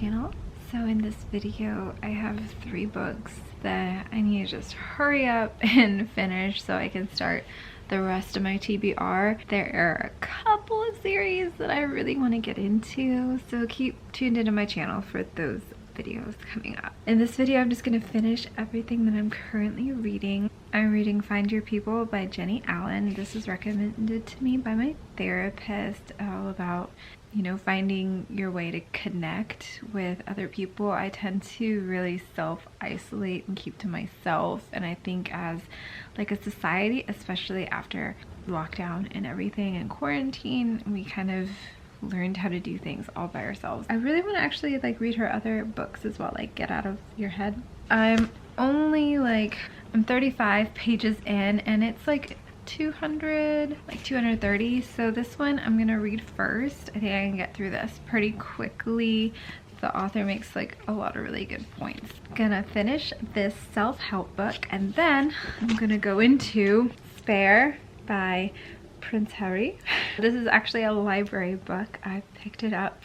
channel. So in this video I have 3 books that I need to just hurry up and finish so I can start the rest of my TBR. There are a couple of series that I really want to get into, so keep tuned into my channel for those videos coming up. In this video I'm just going to finish everything that I'm currently reading. I'm reading Find Your People by Jenny Allen. This was recommended to me by my therapist, all about, you know, finding your way to connect with other people. I tend to really self-isolate and keep to myself, and I think as like a society, especially after lockdown and everything and quarantine, we kind of learned how to do things all by ourselves. I really want to actually like read her other books as well, like Get Out of Your Head. I'm 35 pages in and it's like 230, so this one I'm gonna read first. I think I can get through this pretty quickly. The author makes like a lot of really good points. Gonna finish this self-help book and then I'm gonna go into Spare by Prince Harry. This is actually a library book. I picked it up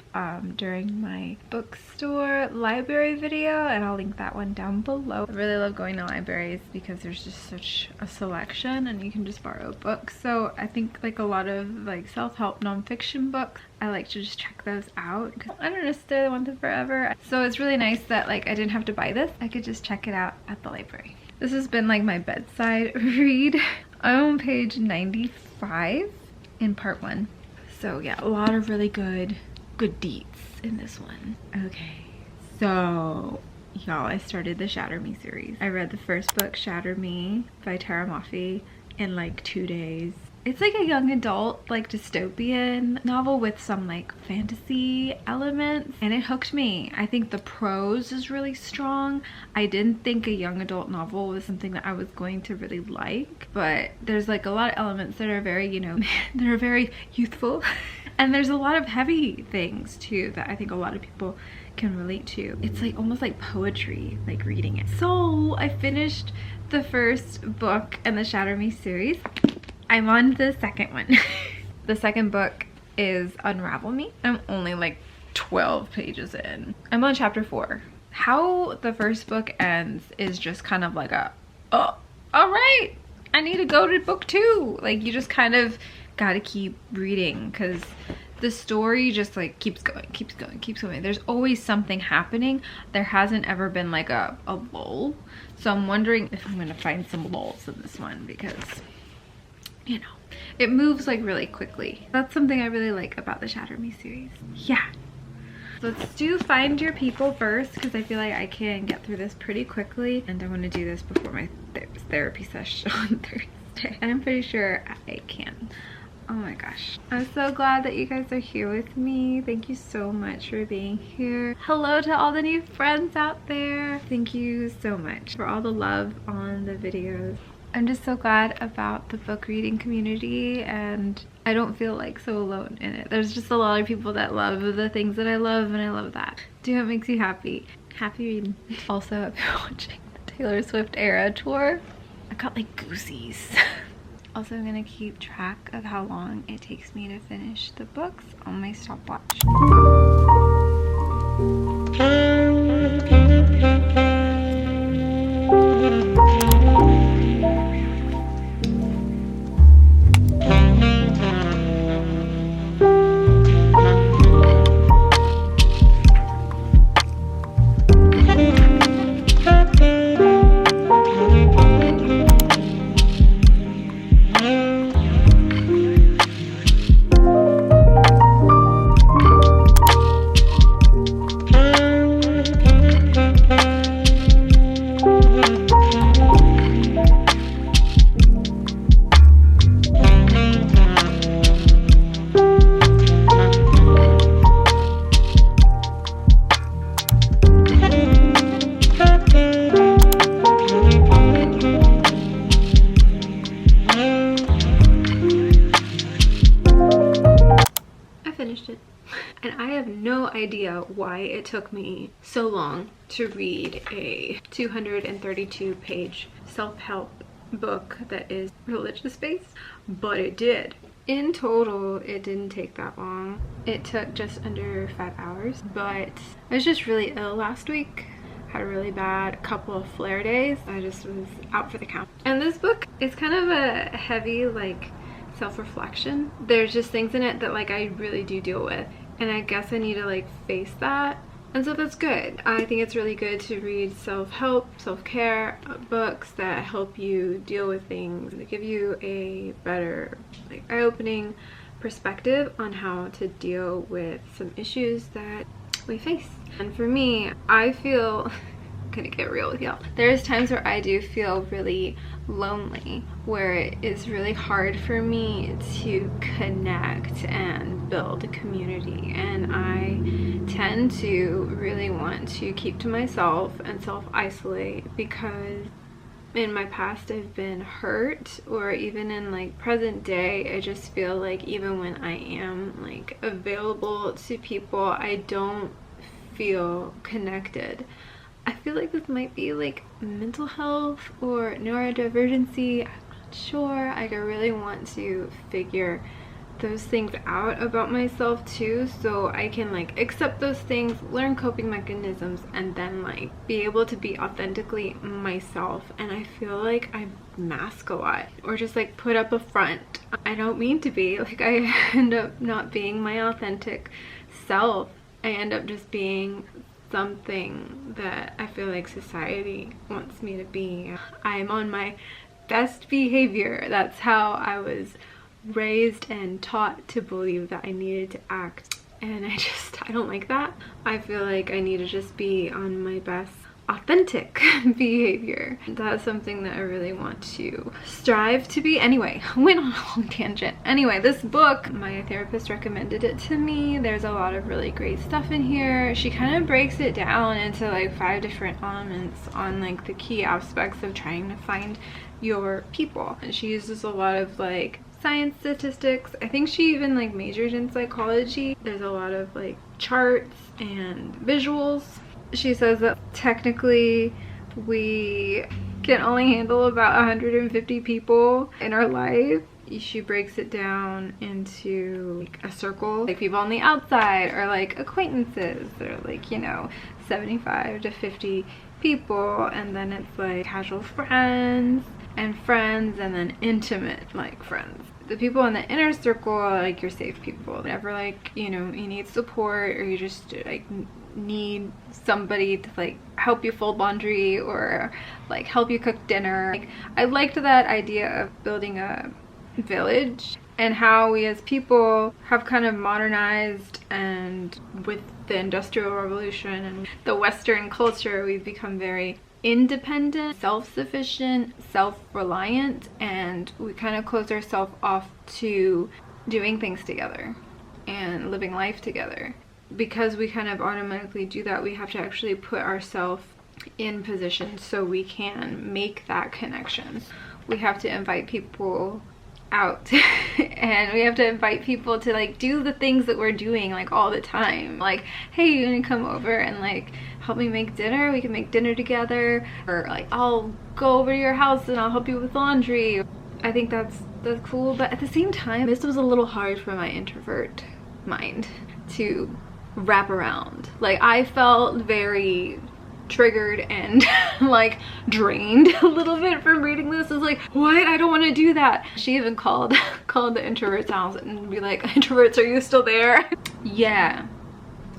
during my bookstore library video, and I'll link that one down below. I really love going to libraries because there's just such a selection and you can just borrow books. So I think like a lot of like self-help nonfiction books, I like to just check those out because I don't necessarily want them forever. So it's really nice that like I didn't have to buy this. I could just check it out at the library. This has been like my bedside read. I'm on page 95 in part 1. So yeah, a lot of really good deets in this one. Okay, so y'all, I started the Shatter Me series. I read the first book, Shatter Me by Tara Maffei, in like 2 days. It's like a young adult, like dystopian novel with some like fantasy elements, and it hooked me. I think the prose is really strong. I didn't think a young adult novel was something that I was going to really like, but there's like a lot of elements that are very, you know, that are very youthful. And there's a lot of heavy things too that I think a lot of people can relate to. It's like almost like poetry, like reading it. So I finished the first book in the Shatter Me series. I'm on the second one. The second book is Unravel Me. I'm only like 12 pages in. I'm on chapter 4. How the first book ends is just kind of like a, oh, all right, I need to go to book 2. Like you just kind of gotta keep reading because the story just like keeps going. There's always something happening. There hasn't ever been like a lull. So I'm wondering if I'm gonna find some lulls in this one because, you know, it moves like really quickly. That's something I really like about the Shatter Me series. Yeah. Let's do Find Your People first because I feel like I can get through this pretty quickly, and I want to do this before my therapy session on Thursday. And I'm pretty sure I can. Oh my gosh. I'm so glad that you guys are here with me. Thank you so much for being here. Hello to all the new friends out there. Thank you so much for all the love on the videos. I'm just so glad about the book reading community, and I don't feel like so alone in it. There's just a lot of people that love the things that I love, and I love that. Do what makes you happy. Happy reading. Also, I've been watching the Taylor Swift Era tour. I got like goosies. Also, I'm gonna keep track of how long it takes me to finish the books on my stopwatch. And I have no idea why it took me so long to read a 232 page self-help book that is religious based, but it did. In total, it didn't take that long. It took just under 5 hours, but I was just really ill last week. Had a really bad couple of flare days. I just was out for the count. And this book is kind of a heavy, like, self-reflection. There's just things in it that, like, I really do deal with. And I guess I need to, like, face that. And so that's good. I think it's really good to read self-help, self-care books that help you deal with things, that give you a better, like, eye-opening perspective on how to deal with some issues that we face. And for me, I feel, I'm gonna get real with y'all, there's times where I do feel really lonely, where it is really hard for me to connect and build a community, and I tend to really want to keep to myself and self-isolate because in my past I've been hurt, or even in like present day I just feel like even when I am like available to people, I don't feel connected. I feel like this might be like mental health or neurodivergency. I'm not sure. Like, I really want to figure those things out about myself too, so I can like accept those things, learn coping mechanisms, and then like be able to be authentically myself. And I feel like I mask a lot, or just like put up a front. I don't mean to be. Like, I end up not being my authentic self. I end up just being something that I feel like society wants me to be. I'm on my best behavior. That's how I was raised and taught to believe that I needed to act, and I don't like that. I feel like I need to just be on my best authentic behavior. That's something that I really want to strive to be. Anyway, I went on a long tangent. Anyway, this book, my therapist recommended it to me. There's a lot of really great stuff in here. She kind of breaks it down into like 5 different elements on like the key aspects of trying to find your people, and she uses a lot of like science statistics. I think she even like majored in psychology. There's a lot of like charts and visuals. She says that technically we can only handle about 150 people in our life. She breaks it down into like a circle, like people on the outside, or like acquaintances, or like, you know, 75 to 50 people, and then it's like casual friends, and then intimate like friends. The people in the inner circle are like your safe people. Whenever like, you know, you need support, or you just like need somebody to like help you fold laundry, or like help you cook dinner. Like, I liked that idea of building a village, and how we as people have kind of modernized, and with the Industrial Revolution and the Western culture, we've become very independent, self-sufficient, self-reliant, and we kind of close ourselves off to doing things together and living life together. Because we kind of automatically do that, we have to actually put ourselves in position so we can make that connection. We have to invite people out and we have to invite people to like do the things that we're doing like all the time. Like, hey, you gonna come over and like help me make dinner? We can make dinner together. Or like, I'll go over to your house and I'll help you with laundry. I think that's cool, but at the same time, this was a little hard for my introvert mind to wrap around. Like, I felt very triggered and like drained a little bit from reading this. I was like, what? I don't want to do that. She even called the introverts house and be like, introverts, are you still there? Yeah,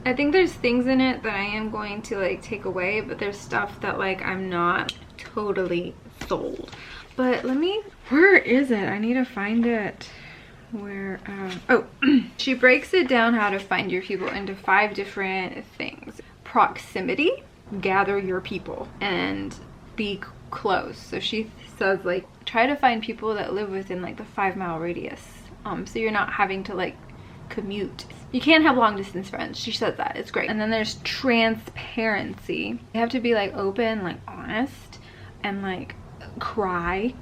I think there's things in it that I am going to like take away, but there's stuff that like I'm not totally sold. But where is it? I need to find it. Where oh, she breaks it down how to find your people into 5 different things. Proximity, gather your people, and be close. So she says like try to find people that live within like the 5-mile radius, so you're not having to like commute. You can't have long distance friends. She says that, it's great. And then there's transparency. You have to be like open, like honest, and like cry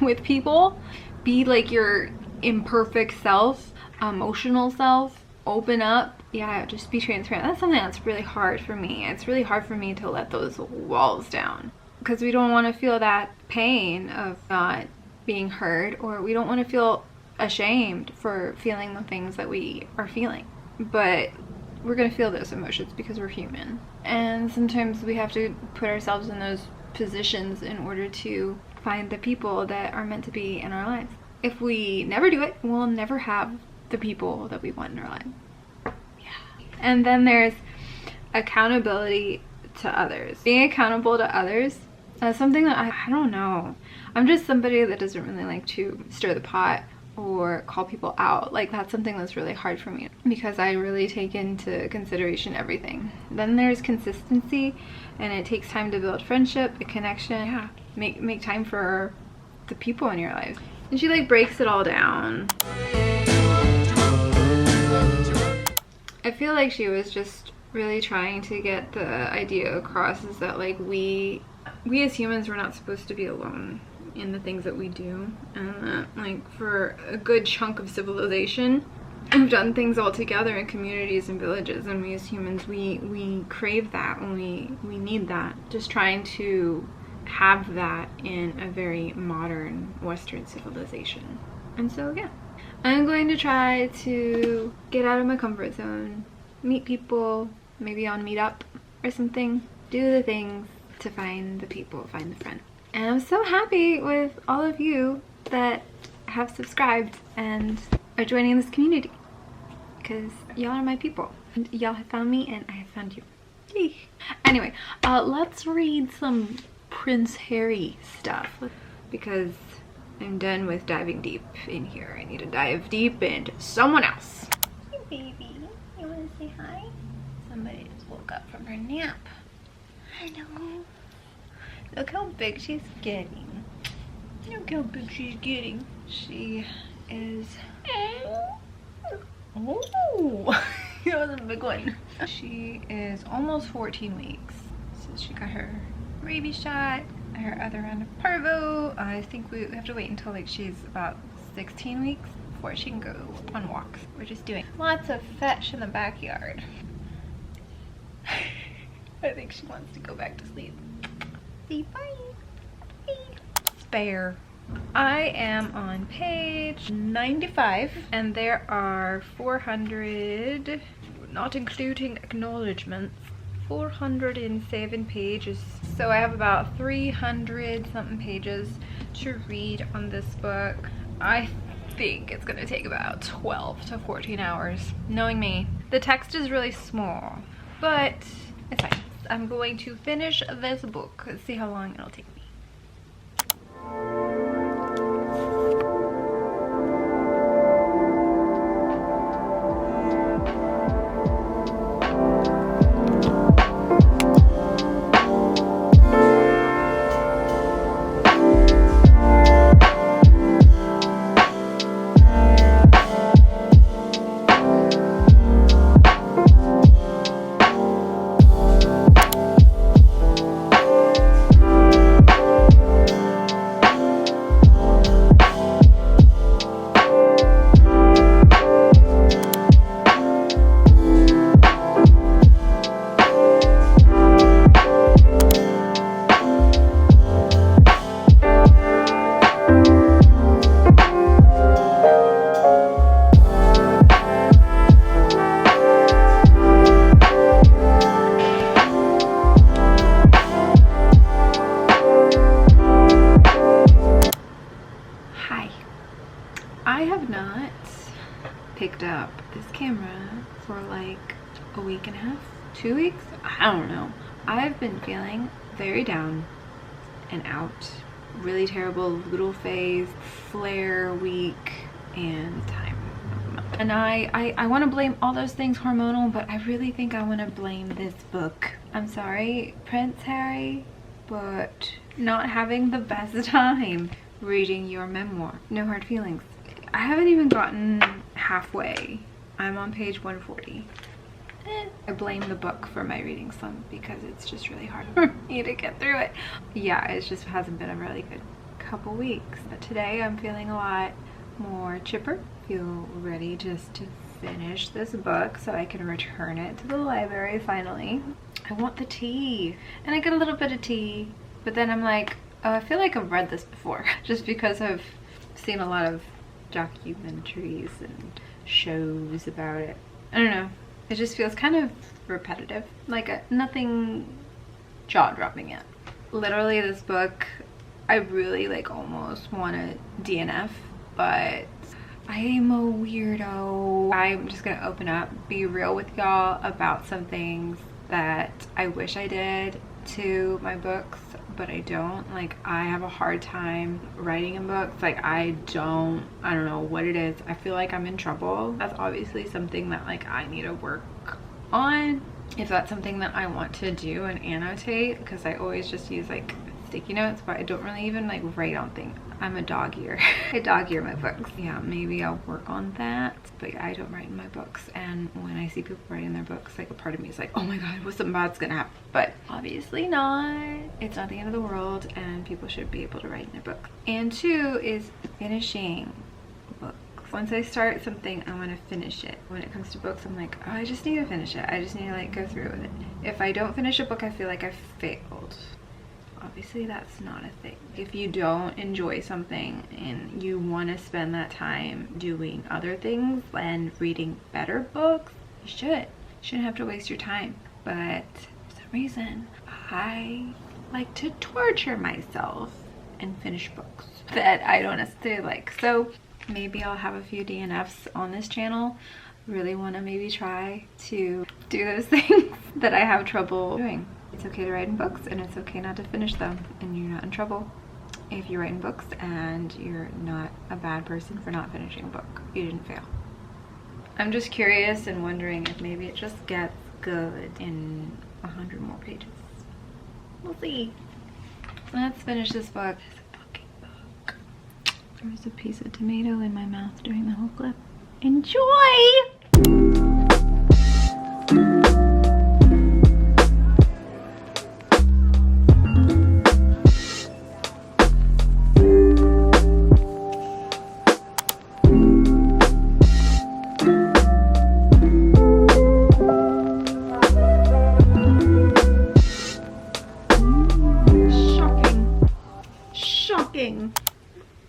with people. Be like your imperfect self, emotional self, open up. Yeah, just be transparent. That's something that's really hard for me. It's really hard for me to let those walls down, because we don't want to feel that pain of not being heard, or we don't want to feel ashamed for feeling the things that we are feeling, but we're gonna feel those emotions because we're human, and sometimes we have to put ourselves in those positions in order to find the people that are meant to be in our lives. If we never do it, we'll never have the people that we want in our lives. Yeah. And then there's accountability to others. Being accountable to others is something that I don't know. I'm just somebody that doesn't really like to stir the pot or call people out. Like, that's something that's really hard for me because I really take into consideration everything. Then there's consistency, and it takes time to build friendship, a connection. Yeah, make time for the people in your life. And she like breaks it all down. I feel like she was just really trying to get the idea across is that like we as humans, we're not supposed to be alone in the things that we do, and that like for a good chunk of civilization we've done things all together in communities and villages, and we as humans we crave that and we need that. Just trying to have that in a very modern Western civilization. And so yeah, I'm going to try to get out of my comfort zone, meet people, maybe on Meetup or something, do the things to find the people, find the friends. And I'm so happy with all of you that have subscribed and are joining this community, because y'all are my people. And y'all have found me and I have found you. Yay. Anyway, let's read some Prince Harry stuff because I'm done with diving deep in here. I need to dive deep into someone else. Hey baby, you want to say hi? Somebody just woke up from her nap. Hello. Look how big she's getting. Look how big she's getting. She is... Oh, that was a big one. She is almost 14 weeks. So she got her rabies shot, her other round of parvo. I think we have to wait until like she's about 16 weeks before she can go on walks. We're just doing lots of fetch in the backyard. I think she wants to go back to sleep. Say bye. Bye. Spare. I am on page 95 and there are 400, not including acknowledgements, 407 pages. So I have about 300 something pages to read on this book. I think it's gonna take about 12 to 14 hours, knowing me. The text is really small, but it's fine. I'm going to finish this book. Let's see how long it'll take me. Picked up this camera for like a week and a half, 2 weeks, I don't know. I've been feeling very down and out, really terrible little phase, flare week, and time. And I want to blame all those things hormonal, but I really think I want to blame this book. I'm sorry, Prince Harry, but not having the best time reading your memoir. No hard feelings. I haven't even gotten halfway. I'm on page 140. I blame the book for my reading slump because it's just really hard for me to get through it. Yeah, it just hasn't been a really good couple weeks. But today I'm feeling a lot more chipper. Feel ready just to finish this book so I can return it to the library finally. I want the tea. And I get a little bit of tea, but then I'm like, oh, I feel like I've read this before just because I've seen a lot of documentaries and shows about it. I don't know. It just feels kind of repetitive. Like nothing jaw-dropping yet. Literally this book, I really like almost want to DNF, but I am a weirdo. I'm just gonna open up, be real with y'all about some things that I wish I did to my books, but I don't. Like, I have a hard time writing in books. Like, I don't know what it is. I feel like I'm in trouble. That's obviously something that like I need to work on, if that's something that I want to do and annotate, because I always just use like sticky notes, but I don't really even like write on things. I'm a dog ear. I dog ear my books. Yeah, maybe I'll work on that, but I don't write in my books. And when I see people writing their books, like a part of me is like, oh my god, what's something bad's gonna happen? But obviously not. It's not the end of the world, and people should be able to write in their books. And 2 is finishing books. Once I start something, I want to finish it. When it comes to books, I'm like, oh, I just need to finish it. I just need to like go through with it. If I don't finish a book, I feel like I failed. Obviously that's not a thing. If you don't enjoy something and you want to spend that time doing other things and reading better books, you should. You shouldn't have to waste your time. But for some reason, I like to torture myself and finish books that I don't necessarily like. So maybe I'll have a few DNFs on this channel. Really want to maybe try to do those things that I have trouble doing. It's okay to write in books, and it's okay not to finish them, and you're not in trouble if you write in books, and you're not a bad person for not finishing a book. You didn't fail. I'm just curious and wondering if maybe it just gets good in 100 more pages. We'll see. Let's finish this book. It's a fucking book. There was a piece of tomato in my mouth during the whole clip. Enjoy!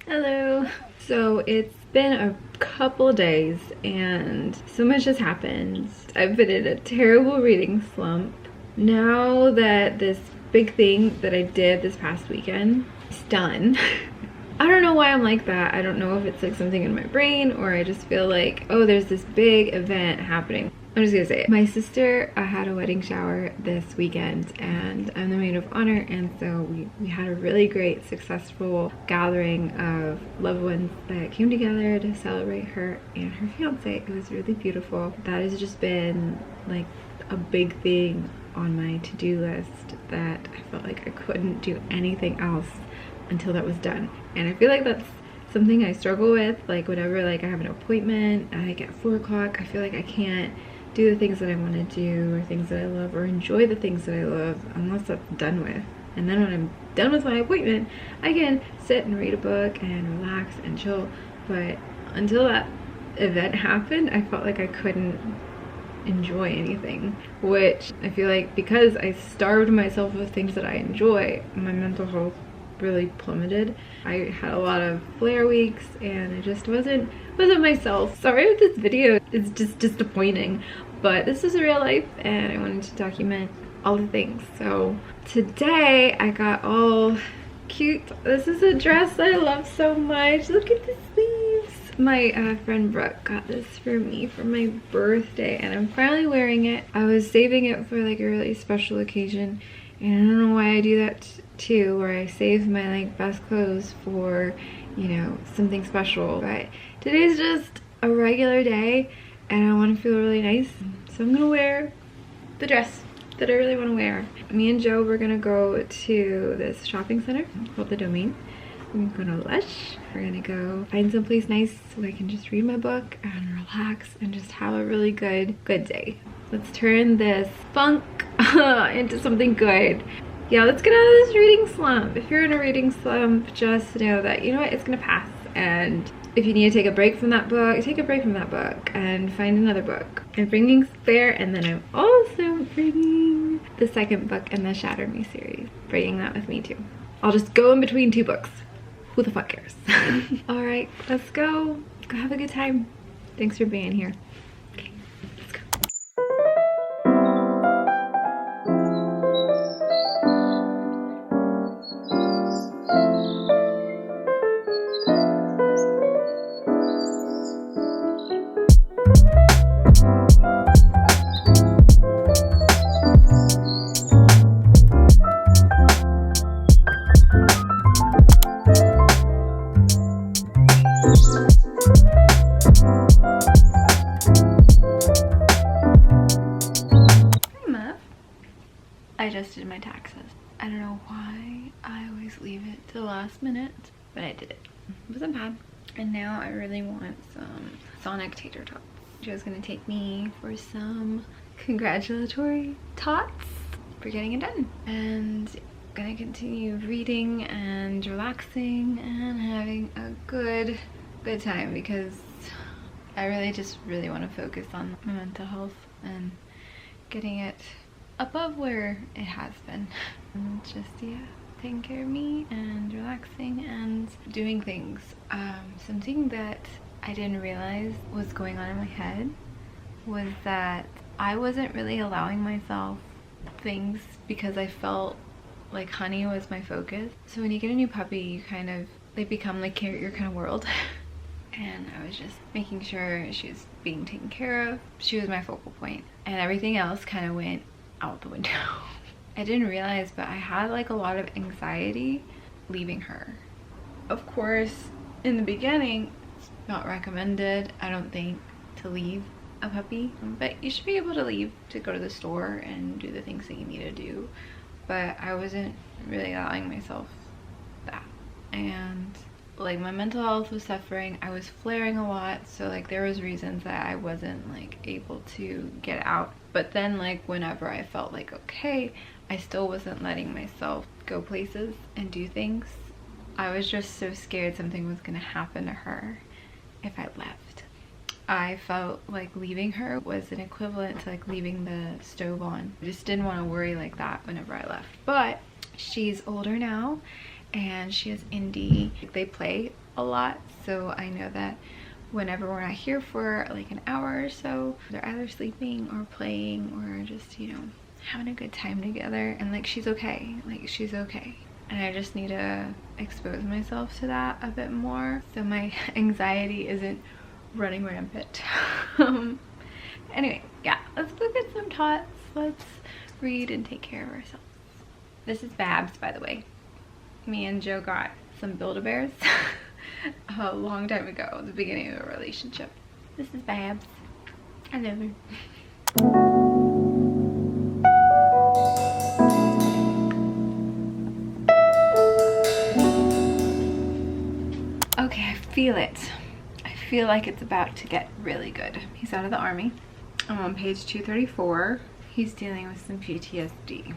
Hello. So it's been a couple days and so much has happened. I've been in a terrible reading slump. Now that this big thing that I did this past weekend is done, I don't know why I'm like that. I don't know if it's like something in my brain, or I just feel like, oh, there's this big event happening. I'm just gonna say it. My sister had a wedding shower this weekend, and I'm the maid of honor, and so we had a really great, successful gathering of loved ones that came together to celebrate her and her fiance. It was really beautiful. That has just been like a big thing on my to-do list that I felt like I couldn't do anything else until that was done. And I feel like that's something I struggle with. Like whenever like I have an appointment like at 4 o'clock, I feel like I can't do the things that I want to do, or things that I love, or enjoy the things that I love unless that's done with. And then when I'm done with my appointment, I can sit and read a book and relax and chill. But until that event happened, I felt like I couldn't enjoy anything, which I feel like because I starved myself with things that I enjoy, my mental health really plummeted. I had a lot of flare weeks and I just wasn't myself. Sorry if this video is just disappointing, but this is real life and I wanted to document all the things. So today I got all cute. This is a dress I love so much. Look at the sleeves. My friend Brooke got this for me for my birthday and I'm finally wearing it. I was saving it for like a really special occasion, and I don't know why I do that too, where I save my like best clothes for, you know, something special. But today's just a regular day and I want to feel really nice, so I'm gonna wear the dress that I really want to wear. Me and Joe, we're gonna go to this shopping center called the Domain. We're gonna go to Lush. We're gonna go find someplace nice so I can just read my book and relax and just have a really good day. Let's turn this funk into something good. Yeah, let's get out of this reading slump. If you're in a reading slump, just know that, you know what, it's gonna pass. And if you need to take a break from that book, take a break from that book and find another book. I'm bringing Fair, and then I'm also bringing the second book in the Shatter Me series. Bringing that with me too. I'll just go in between 2 books. who the fuck cares? All right, let's go. Go have a good time. Thanks for being here. Okay, let's go. I just did my taxes. I don't know why I always leave it to the last minute, but I did it. It wasn't bad. And now I really want some Sonic tater tots. Joe's gonna take me for some congratulatory tots for getting it done. And gonna continue reading and relaxing and having a good time, because I really want to focus on my mental health and getting it above where it has been. And just, yeah, taking care of me and relaxing and doing things. Something that I didn't realize was going on in my head was that I wasn't really allowing myself things because I felt like honey was my focus. So when you get a new puppy, you kind of, they become like your kind of world. And I was just making sure she was being taken care of. She was my focal point, and everything else kind of went out the window. I didn't realize, but I had like a lot of anxiety leaving her. Of course, in the beginning, it's not recommended, I don't think, to leave a puppy, but you should be able to leave to go to the store and do the things that you need to do. But I wasn't really allowing myself that, and like my mental health was suffering. I was flaring a lot, so like there was reasons that I wasn't like able to get out. But then like whenever I felt like okay, I still wasn't letting myself go places and do things. I was just so scared something was gonna happen to her if I left. I felt like leaving her was an equivalent to like leaving the stove on. I just didn't want to worry like that whenever I left. But she's older now, and she has indie. They play a lot, so I know that whenever we're not here for like an hour or so, they're either sleeping or playing or just, you know, having a good time together. And like she's okay, like she's okay. And I just need to expose myself to that a bit more so my anxiety isn't running rampant. Anyway, yeah, let's go get some tots. Let's read and take care of ourselves. This is Babs, by the way. Me and Joe got some Build-A-Bears a long time ago, at the beginning of a relationship. This is Babs. I love her. Okay, I feel it. I feel like it's about to get really good. He's out of the army. I'm on page 234. He's dealing with some PTSD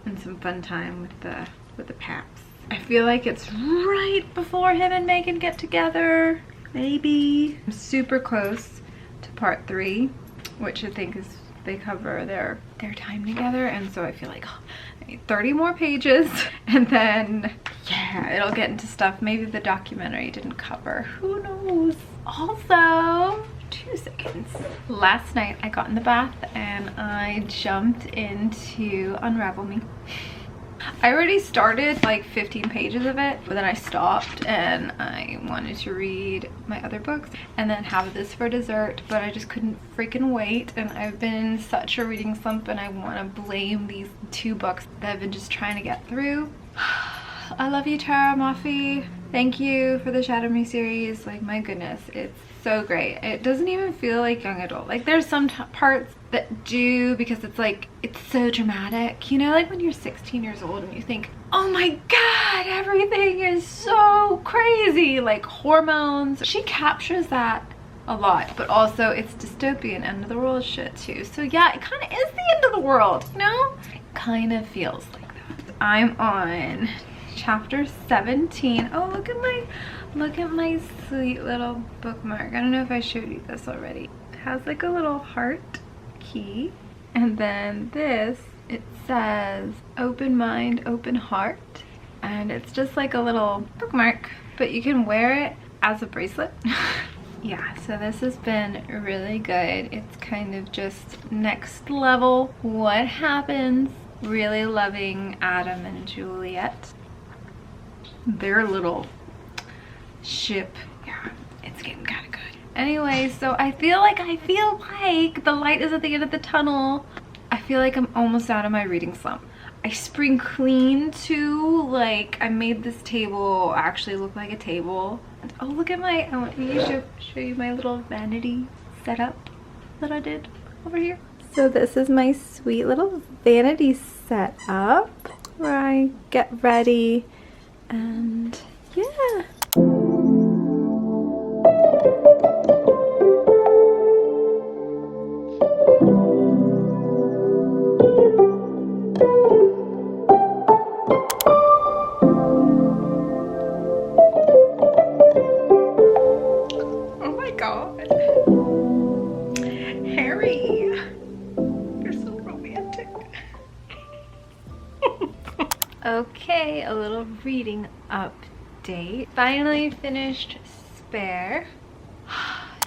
and some fun time with the paps. I feel like it's right before him and Megan get together. Maybe. I'm super close to part 3, which I think is they cover their time together, and so I feel like I need 30 more pages, and then yeah, it'll get into stuff maybe the documentary didn't cover. Who knows? Also, 2 seconds. Last night I got in the bath and I jumped into Unravel Me. I already started like 15 pages of it, but then I stopped and I wanted to read my other books and then have this for dessert, but I just couldn't freaking wait. And I've been in such a reading slump, and I want to blame these 2 books that I've been just trying to get through. I love you, Tara Moffey. Thank you for the Shatter Me series. Like, my goodness, it's so great. It doesn't even feel like young adult. Like, there's some parts that do, because it's like, it's so dramatic, you know, like when you're 16 years old and you think, oh my god, everything is so crazy, like hormones. She captures that a lot, but also it's dystopian, end of the world shit too. So yeah, it kind of is the end of the world, you know? It kind of feels like that. I'm on chapter 17. Oh, look at my sweet little bookmark. I don't know if I showed you this already. It has like a little heart key, and then this, it says open mind, open heart, and it's just like a little bookmark, but you can wear it as a bracelet. Yeah, so this has been really good. It's kind of just next level what happens. Really loving Adam and Juliet, their little ship. Yeah, it's getting kind of good. Anyway, so I feel like the light is at the end of the tunnel. I feel like I'm almost out of my reading slump. I spring cleaned too. Like, I made this table actually look like a table. Oh, look at my, I want me to show you my little vanity setup that I did over here. So this is my sweet little vanity setup where I get ready, and yeah. Oh my god. Harry. You're so romantic. Okay, a little reading update. Finally finished Spare.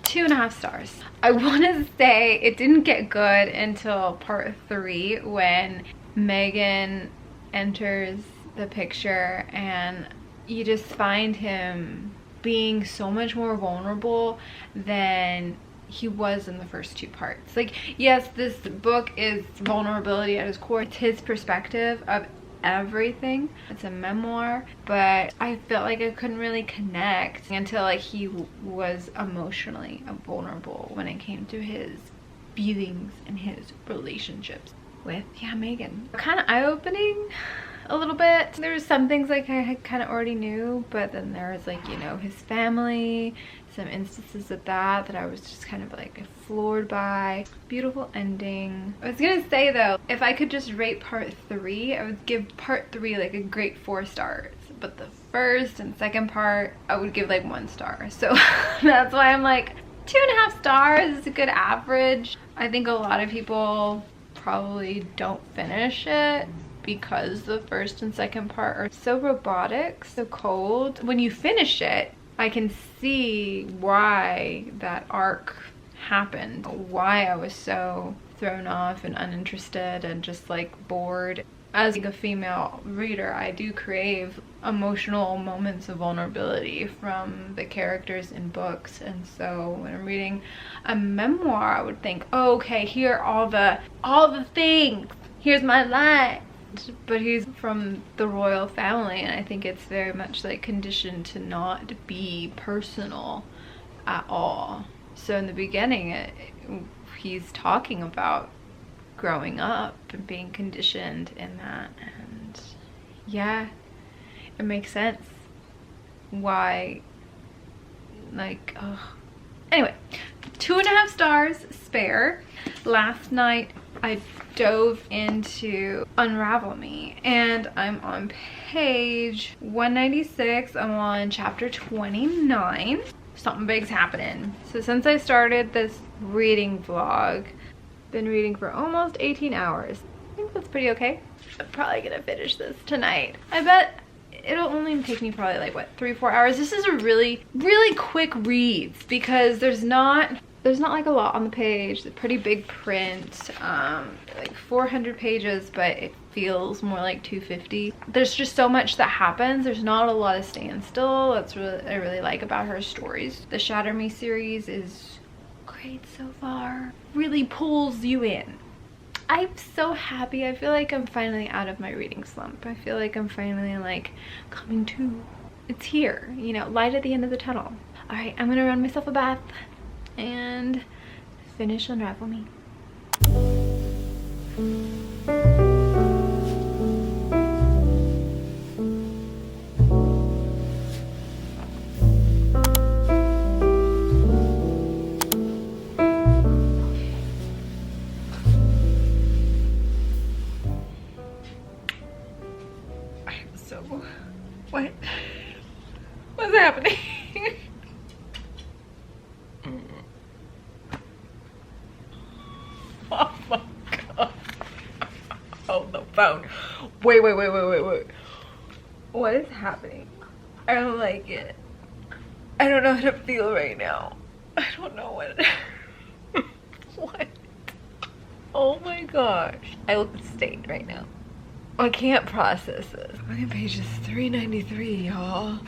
2.5 stars. I want to say it didn't get good until part 3 when Megan enters the picture and you just find him being so much more vulnerable than he was in the first 2 parts. Like, yes, this book is vulnerability at its core. It's his perspective of everything. It's a memoir, but I felt like I couldn't really connect until like he was emotionally vulnerable when it came to his feelings and his relationships with, yeah, Megan. Kind of eye-opening a little bit. There's some things like I had kind of already knew, but then there was like, you know, his family, some instances of that I was just kind of like floored by. Beautiful ending. I was gonna say though, if I could just rate part 3, I would give part 3 like a great 4 stars, but the first and second part I would give like 1 star. So that's why I'm like 2.5 stars is a good average. I think a lot of people probably don't finish it because the first and second part are so robotic, so cold. When you finish it, I can see why that arc happened, why I was so thrown off and uninterested and just like bored. As a female reader, I do crave emotional moments of vulnerability from the characters in books, and so when I'm reading a memoir, I would think, oh, okay, here are all the things, here's my life. But he's from the royal family, and I think it's very much like conditioned to not be personal at all. So in the beginning, he's talking about growing up and being conditioned in that, and yeah, it makes sense why, like, ugh. Anyway, 2.5 stars, Spare. Last night I dove into Unravel Me, and I'm on page 196. I'm on chapter 29. Something big's happening. So since I started this reading vlog, been reading for almost 18 hours. I think that's pretty okay. I'm probably gonna finish this tonight. I bet it'll only take me probably like, what, 3-4 hours. This is a really quick reads because there's not like a lot on the page. The pretty big print, like 400 pages, but it feels more like 250. There's just so much that happens. There's not a lot of standstill. That's what I really like about her stories. The Shatter Me series is great so far. Really pulls you in. I'm so happy. I feel like I'm finally out of my reading slump. I feel like I'm finally like coming to. It's here, you know, light at the end of the tunnel. All right, I'm gonna run myself a bath and finish Unravel Me. What's happening? Oh my god. Oh, the phone. Wait. What is happening? I don't like it. I don't know how to feel right now. I don't know what. What? Oh my gosh. I look state right now. I can't process this. I'm on page 393, y'all.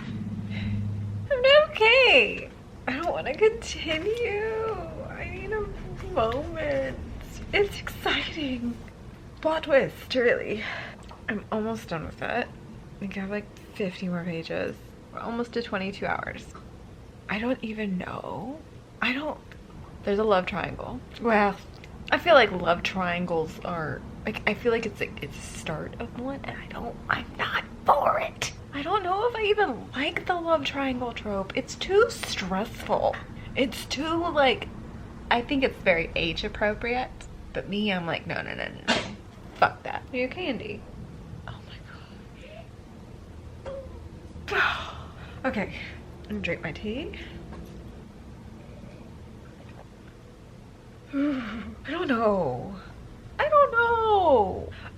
I'm not okay. I don't want to continue. I need a moment. It's exciting. Plot twist, really. I'm almost done with it. I think I have like 50 more pages. We're almost to 22 hours. I don't even know. There's a love triangle. Well, I feel like love triangles are, like, I feel like it's the start of one, and I'm not for it. I don't know if I even like the love triangle trope. It's too stressful. It's too, like, I think it's very age appropriate, but me, I'm like, no. Fuck that. Are you okay, Andy? Oh my god. Okay, I'm gonna drink my tea. I don't know.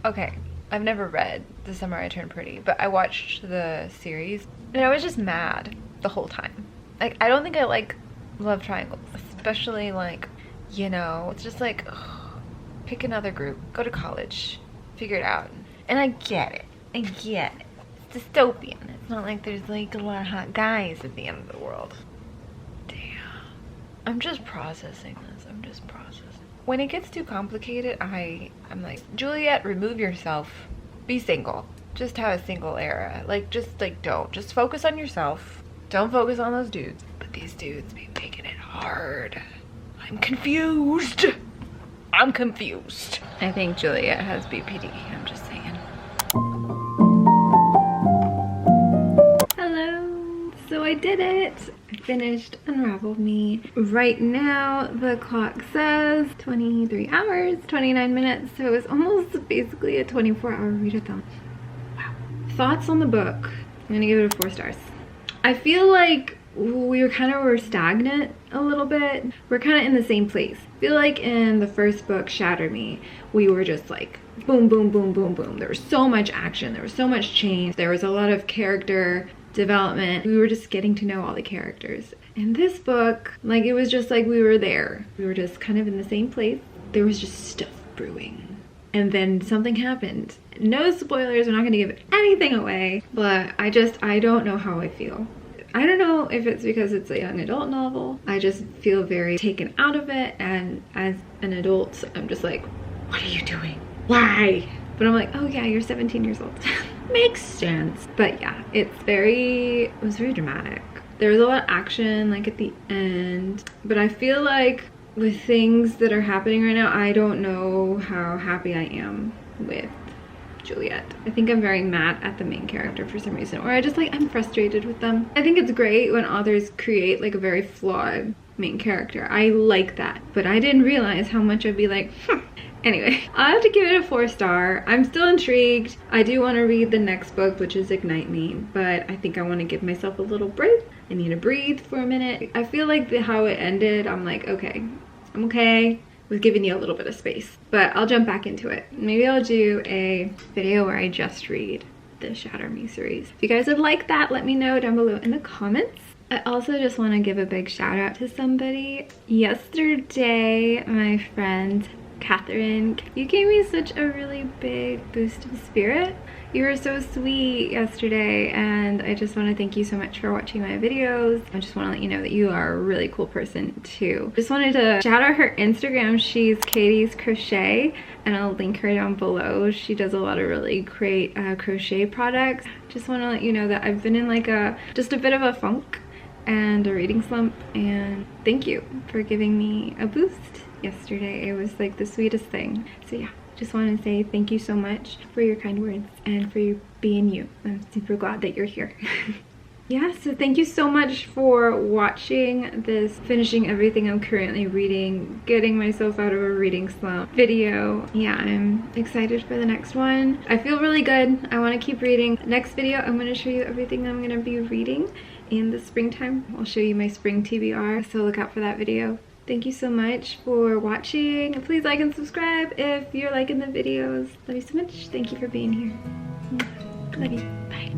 Okay, I've never read The Summer I Turned Pretty, but I watched the series and I was just mad the whole time. Like, I don't think I like love triangles, especially, like, you know, it's just like, ugh, pick another group, go to college, figure it out. And I get it. It's dystopian. It's not like there's like a lot of hot guys at the end of the world. Damn. I'm just processing this. When it gets too complicated, I'm like, Juliet, remove yourself. Be single. Just have a single era. Like, just focus on yourself. Don't focus on those dudes. But these dudes be making it hard. I'm confused. I think Juliet has BPD. I'm just saying. Hello. So I did it. I finished Unravel Me. Right now the clock says 23 hours, 29 minutes. So it was almost basically a 24-hour readathon. Wow. Thoughts on the book. I'm gonna give it a 4 stars. I feel like we were stagnant a little bit. We're kind of in the same place. I feel like in the first book, Shatter Me, we were just like boom, boom, boom, boom, boom. There was so much action. There was so much change. There was a lot of character development. We were just getting to know all the characters. In this book, like, it was just like we were there. We were just kind of in the same place. There was just stuff brewing. And then something happened. No spoilers, we're not gonna give anything away, but I don't know how I feel. I don't know if it's because it's a young adult novel. I just feel very taken out of it, and as an adult, I'm just like, what are you doing? Why? But I'm like, oh yeah, you're 17 years old. Makes sense. But yeah, it was very dramatic. There was a lot of action, like, at the end. But I feel like with things that are happening right now, I don't know how happy I am with Juliet. I think I'm very mad at the main character for some reason, or I'm frustrated with them. I think it's great when authors create like a very flawed main character. I like that, but I didn't realize how much I'd be like, Anyway, I have to give it a 4 star. I'm still intrigued. I do want to read the next book, which is Ignite Me, but I think I want to give myself a little break. I need to breathe for a minute. I feel like how it ended, I'm like, okay, I'm okay with giving you a little bit of space, but I'll jump back into it. Maybe I'll do a video where I just read the Shatter Me series. If you guys would like that, let me know down below in the comments. I also just want to give a big shout out to somebody. Yesterday, my friend Catherine, you gave me such a really big boost of spirit. You were so sweet yesterday, and I just want to thank you so much for watching my videos. I just want to let you know that you are a really cool person too. Just wanted to shout out her Instagram. She's Katy's Crochet, and I'll link her down below. She does a lot of really great crochet products. Just want to let you know that I've been in like just a bit of a funk and a reading slump, and thank you for giving me a boost yesterday. It was like the sweetest thing. So yeah, just want to say thank you so much for your kind words and for you being you. I'm super glad that you're here. Yeah, so thank you so much for watching this finishing everything I'm currently reading, getting myself out of a reading slump video. Yeah, I'm excited for the next one. I feel really good. I want to keep reading. Next video, I'm going to show you everything I'm going to be reading in the springtime. I'll show you my spring TBR, so look out for that video. Thank you so much for watching. Please like and subscribe if you're liking the videos. Love you so much. Thank you for being here. Love you. Bye.